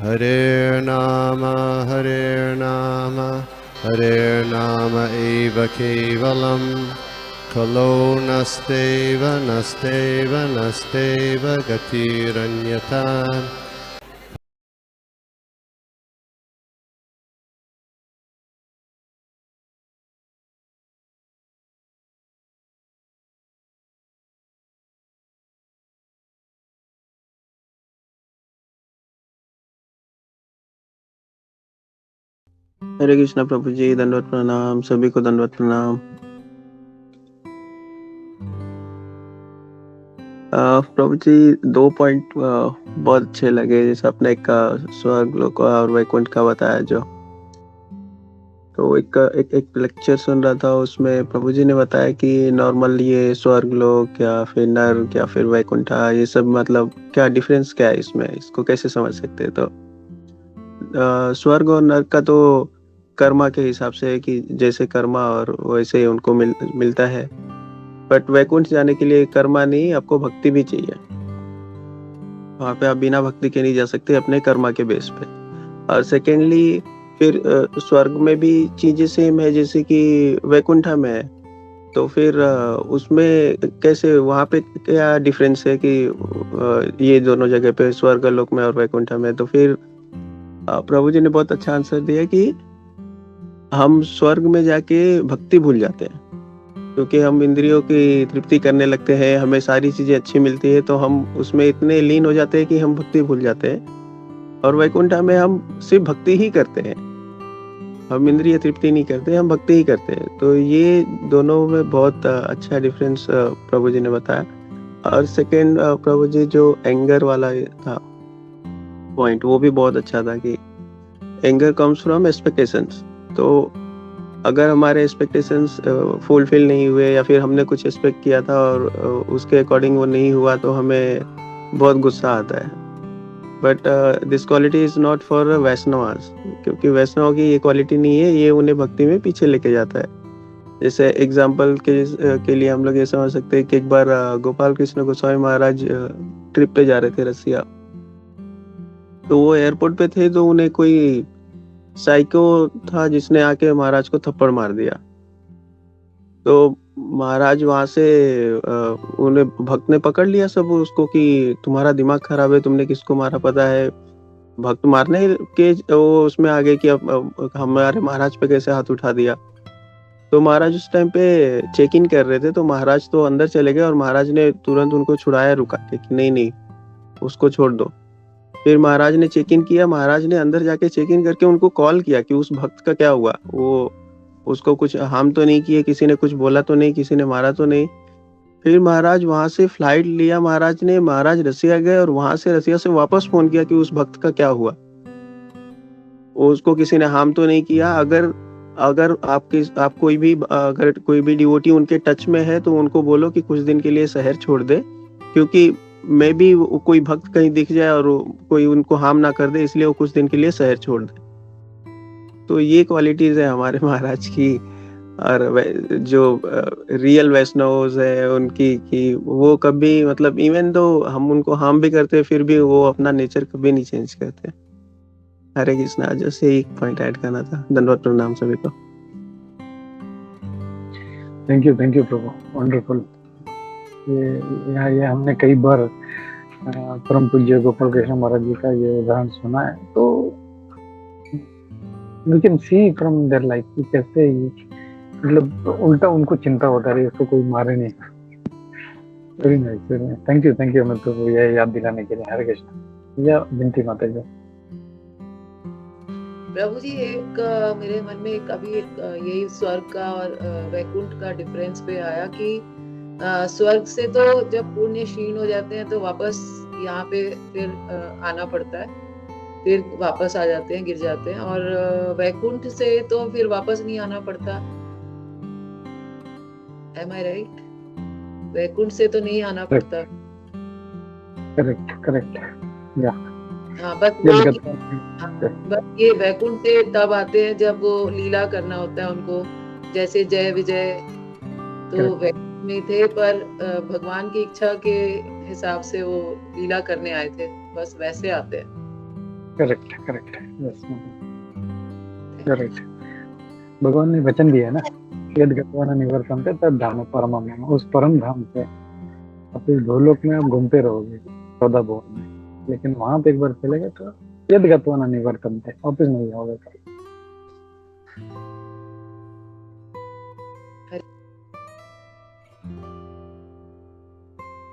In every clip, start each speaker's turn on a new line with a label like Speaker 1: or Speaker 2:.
Speaker 1: Hare Nama Hare Nama eva kevalam Kalo nasteva nasteva nasteva gatiranyata.
Speaker 2: हरे कृष्णा प्रभु जी, दंडवत प्रणाम, सभी को दंडवत प्रणाम। प्रभु जी 2 पॉइंट बहुत अच्छे लगे, जैसे आपने एक स्वर्ग लोक और वैकुंठ का बताया जो। तो एक लेक्चर सुन रहा था, उसमें प्रभु जी ने बताया कि नॉर्मल ये स्वर्ग लोक या फिर नर्क या फिर वैकुंठा, ये सब मतलब क्या डिफरेंस क्या है इसमें, इसको कैसे समझ सकते हैं? तो स्वर्ग और नर्क का तो कर्मा के हिसाब से है कि जैसे कर्मा और वैसे ही उनको मिलता है। बट वैकुंठ जाने के लिए कर्मा नहीं, आपको भक्ति भी चाहिए। वहाँ पे आप बिना भक्ति के नहीं जा सकते, अपने कर्मा के बेस पे। और सेकेंडली फिर स्वर्ग में भी चीजें सेम है जैसे कि वैकुंठा में है। तो फिर उसमें कैसे, वहाँ पे क्या डिफरेंस है कि ये दोनों जगह पे, स्वर्ग लोक में और वैकुंठा में? तो फिर प्रभु जी ने बहुत अच्छा आंसर दिया कि हम स्वर्ग में जाके भक्ति भूल जाते हैं, क्योंकि हम इंद्रियों की तृप्ति करने लगते हैं, हमें सारी चीजें अच्छी मिलती है, तो हम उसमें इतने लीन हो जाते हैं कि हम भक्ति भूल जाते हैं। और वैकुंठा में हम सिर्फ भक्ति ही करते हैं, हम इंद्रिय तृप्ति नहीं करते, हम भक्ति ही करते हैं। तो ये दोनों में बहुत अच्छा डिफरेंस प्रभु जी ने बताया। और सेकेंड, प्रभु जी जो एंगर वाला था पॉइंट, वो भी बहुत अच्छा था कि एंगर कम्स फ्रॉम एक्सपेक्टेशंस। तो अगर हमारे एक्सपेक्टेशंस फुलफिल नहीं हुए या फिर हमने कुछ एक्सपेक्ट किया था और उसके अकॉर्डिंग वो नहीं हुआ, तो हमें बहुत गुस्सा आता है। But this quality is not for Vaishnavas, क्योंकि वैष्णव की ये क्वालिटी नहीं है, ये उन्हें भक्ति में पीछे लेके जाता है। जैसे एग्जाम्पल के लिए हम लोग ये समझ सकते हैं कि एक बार गोपाल कृष्ण गोस्वामी महाराज ट्रिप पे जा रहे थे रसिया। तो वो एयरपोर्ट पे थे, तो उन्हें कोई साइको था जिसने आके महाराज को थप्पड़ मार दिया। तो महाराज वहां से उन्हें भक्त ने पकड़ लिया सब उसको कि तुम्हारा दिमाग खराब है, तुमने किसको मारा पता है? भक्त मारने के वो उसमें आ गए कि अब हमारे महाराज पे कैसे हाथ उठा दिया। तो महाराज उस टाइम पे चेक इन कर रहे थे, तो महाराज तो अंदर चले गए और महाराज ने तुरंत उनको छुड़ाया, रुका के कि नहीं नहीं, उसको छोड़ दो। फिर महाराज ने चेक इन किया, महाराज ने अंदर जाके चेक इन करके उनको कॉल किया कि उस भक्त का क्या हुआ, वो उसको कुछ हार्म तो नहीं किए, किसी ने कुछ बोला तो नहीं, किसी ने मारा तो नहीं। फिर महाराज वहां से फ्लाइट लिया, महाराज रसिया गए और वहां से रसिया से वापस फोन किया कि उस भक्त का क्या हुआ, उसको किसी ने हार्म तो नहीं किया। अगर अगर आप कोई भी डिवोटी उनके टच में है तो उनको बोलो कि कुछ दिन के लिए शहर छोड़ दे, क्योंकि मे भी कोई भक्त कहीं दिख जाए और कोई उनको हार्म ना कर दे, इसलिए वो कुछ दिन के लिए शहर छोड़ दे। तो ये क्वालिटीज है हमारे महाराज की। और जो रियल वैष्णव है उनकी, कि वो कभी मतलब इवन दो हम उनको हार्म भी करते हैं, फिर भी वो अपना नेचर कभी नहीं चेंज करते। हरे कृष्णा, जैसे एक पॉइंट ऐड करना था। धन्यवाद, प्रणाम सभी को।
Speaker 3: Thank you Prabhu, wonderful. ये हमने कई बार परम पूज्य गोपाल कृष्ण महाराज जी का ये उदाहरण सुना है, तो we can see from their life कि कैसे मतलब उल्टा उनको चिंता होता रही, उसको कोई मारे नहीं। Very nice, thank you Amit Prabhu, ये याद दिलाने के लिए। हरे कृष्ण। या बिनती माता जी।
Speaker 4: प्रभु जी, एक मेरे मन में यही स्वर्ग का और वैकुंठ का डिफरेंस पे आया कि स्वर्ग से तो जब पुण्य क्षीण हो जाते हैं तो वापस यहाँ पे फिर आना पड़ता है, फिर वापस आ जाते हैं, गिर जाते हैं। और वैकुंठ से तो फिर वापस नहीं आना पड़ता। एम आई राइट? वैकुंठ से तो नहीं आना पड़ता।
Speaker 3: करेक्ट या
Speaker 4: हाँ, बस ये वैकुंठ से तब आते हैं जब वो लीला करना होता है उनको, जैसे जय विजय तो वैकुंठ में थे, पर भगवान की इच्छा के हिसाब से वो लीला करने आए थे, बस वैसे आते हैं।
Speaker 3: Correct correct, yes correct. भगवान ने वचन दिया ना, यद गत्वा न निवर्तन्ते तद धाम परमम मम, उस परम धाम से आप इस भूलोक में आप घूमते रहोगे 14 भुवन में, लेकिन वहां पे एक बार चले गए तो यद गत्वा न निवर्तन्ते, वापस नहीं आओगे।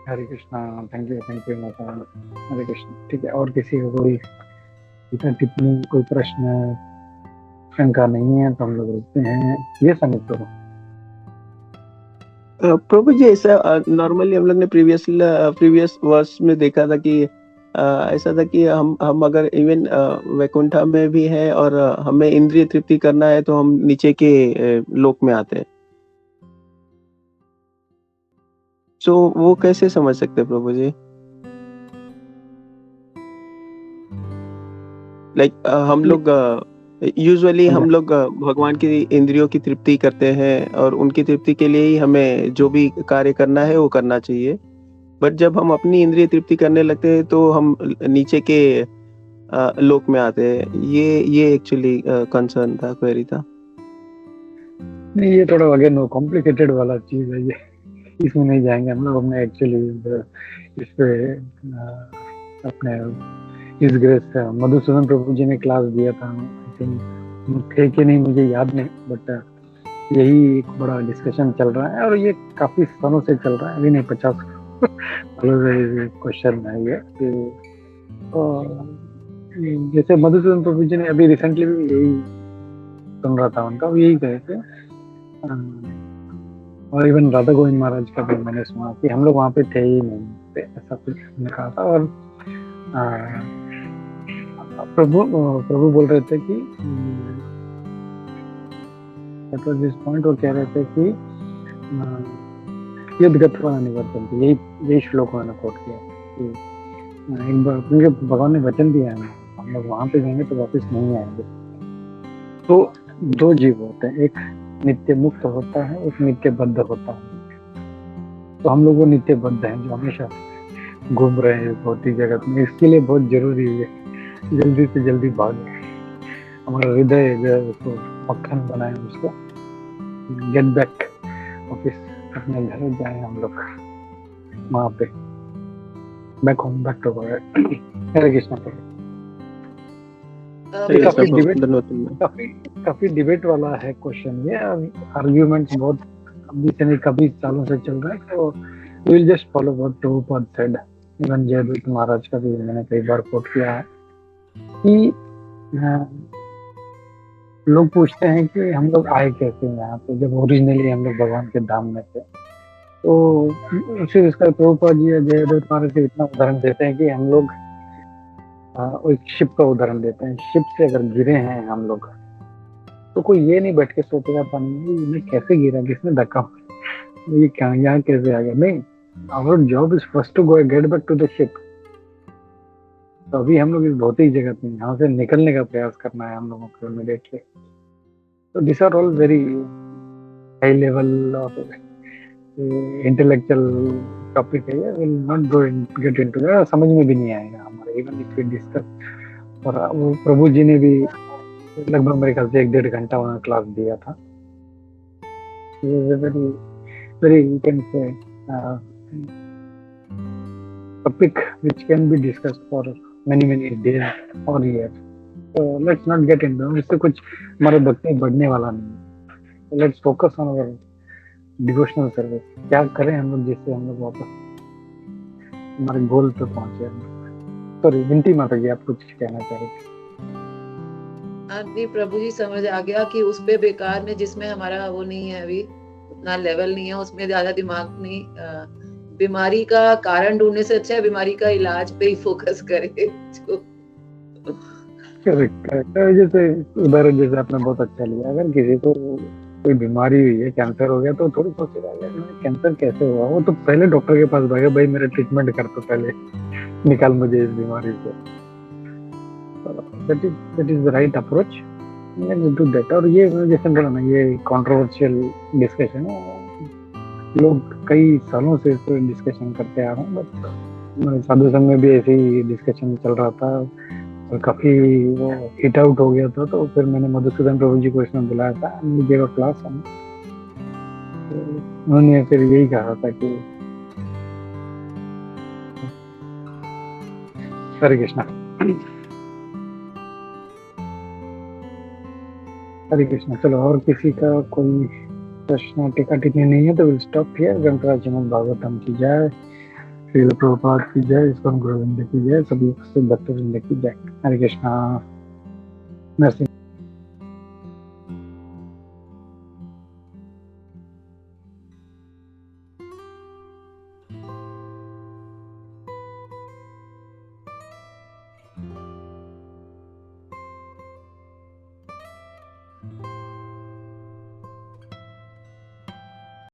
Speaker 3: हरे कृष्णा, थैंक यू माता, हरे कृष्ण। ठीक है, और किसी को कोई टिप्पणी, कोई प्रश्न, शंका नहीं है तो हम लोग रुकते हैं। ये समित करो।
Speaker 2: प्रभु जी, ऐसा नॉर्मली हम लोग ने प्रीवियस वर्ष में देखा था कि ऐसा था कि हम अगर इवन वैकुंठा में भी है और हमें इंद्रिय तृप्ति करना है तो हम नीचे के लोक में आते हैं। तो वो कैसे समझ सकते हैं प्रभु जी? लाइक हम लोग यूजुअली हम लोग भगवान की इंद्रियों की तृप्ति करते हैं और उनकी तृप्ति के लिए ही हमें जो भी कार्य करना है वो करना चाहिए, बट जब हम अपनी इंद्रिय तृप्ति करने लगते हैं तो हम नीचे के लोक में आते हैं। ये एक्चुअली कंसर्न था, क्वेरी था।
Speaker 3: नहीं, ये थोड़ा अगेन कॉम्प्लिकेटेड वाला चीज है, ये इसमें नहीं जाएंगे हम लोग। हमने एक्चुअली इस पे अपने इस ग्रेस मधुसूदन प्रभु जी ने क्लास दिया था, आई थिंक थे कि नहीं मुझे याद नहीं, बट यही एक बड़ा डिस्कशन चल रहा है और ये काफी सालों से चल रहा है, अभी नहीं 50 सालों से क्वेश्चन है ये। जैसे मधुसूदन प्रभु जी ने अभी रिसेंटली भी यही सुन रहा था उनका, यही कहे थे, और इवन राधा गोविंद महाराज का भी मैंने सुना कि हम लोग वहाँ पे थे ही नहीं, ऐसा कुछ कहा था। और प्रभु बोल रहे थे कि जिस पॉइंट वो कह रहे थे कि यद गत्वा न निवर्तन्ते, यही श्लोक मैंने कोट किया कि एक बार क्योंकि भगवान ने वचन दिया है हम लोग वहां पे जाएंगे तो वापस नहीं आएंगे। तो दो जीव होते हैं, एक नित्य मुक्त होता है, एक नित्य बद्ध होता है। तो हम लोग वो नित्य बद्ध हैं जो हमेशा घूम रहे हैं भौतिक जगत में। इसके लिए बहुत जरूरी है जल्दी से जल्दी भागे, हमारा हृदय जो है उसको मक्खन बनाए, उसको गेट बैक ऑफिस, अपने घर जाए हम लोग वहां पे, back home, back to God. Hare Krishna. काफी डिबेट वाला है क्वेश्चन ये, आर्ग्यूमेंट्स बहुत अभी से नहीं कभी सालों से चल रहा है, तो we will just follow what Prabhupada said. Even Jaidoot Maharaj का भी मैंने कई बार कोट किया है कि लोग पूछते हैं कि हम लोग आए कैसे यहाँ पे, जब ओरिजिनली हम लोग भगवान के धाम में थे। तो फिर इसका प्रभुपाद जी जयदूत महाराज के इतना उदाहरण देते हैं कि हम लोग एक शिप का उदाहरण देते हैं। शिप से अगर गिरे हैं हम लोग तो कोई ये नहीं बैठ के सोचेगा पानी में कैसे गिरा, किसने धक्का, ये क्या यहाँ कैसे आ गया। नहीं, our job is first to go get back to the ship. तो अभी हम लोग इस भौतिक जगत में यहाँ से निकलने का प्रयास करना है हम लोगों को इमीडिएटली। तो this are all very high level of intellectual topic है, will not go get into that, समझ में भी नहीं आएगा हमारे, इवन इफ वी डिस्कस। और वो प्रभु जी ने भी लगभग मेरे ख्याल से 1-1.5 घंटा वहाँ क्लास दिया था। Very very you can say topic which can be discussed for many days or years. So let's not get into it. इससे कुछ हमारे भक्ति बढ़ने वाला नहीं है। So let's focus on our devotional service. क्या करें हम लोग जिससे हम लोग वापस हमारे गोल पे पहुंचे। सॉरी विनती माता जी, आप कुछ कहना चाह रहे थे?
Speaker 4: नहीं, प्रभु जी समझ आ गया कि उस पे बेकार में जिसमें हमारा वो नहीं है, अभी उतना लेवल नहीं है, उसमें ज्यादा दिमाग नहीं, बीमारी का कारण ढूंढने से अच्छा है बीमारी का इलाज पे ही फोकस करें।
Speaker 3: करेक्ट। जैसे उदाहरण जैसे आपने बहुत अच्छा लिया, अगर किसी को कोई बीमारी हुई है, कैंसर हो गया, तो थोड़ी सोचेगा कैंसर कैसे हुआ, वो तो पहले डॉक्टर के पास भागेगा, भाई मेरा ट्रीटमेंट कर, तो पहले निकाल मुझे इस बीमारी से। That is the right approach, let's do that. और ये जैसे बोला ना, ये कंट्रोवर्शियल डिस्कशन है, लोग कई सालों से इस पर डिस्कशन करते आ रहे हैं, बट साधु संघ में भी ऐसे ही डिस्कशन चल रहा था। और काफी वो हिट आउट हो गया था, तो फिर मैंने मधुसूदन प्रभु जी को इसमें बुलाया था, गेव अ क्लास। उन्होंने फिर यही कहा था कि हरे कृष्णा, हरे कृष्णा। चलो, और किसी का कोई प्रश्न टीका टिप्पणी नहीं है तो will stop here. Granthraj Shrimad Bhagavatam की जय, श्रील प्रभुपाद की जय, इस्कॉन गुरुविंद की जय, सभी उपस्थित भक्तवृंद की जय। हरे कृष्णा। नरसिंह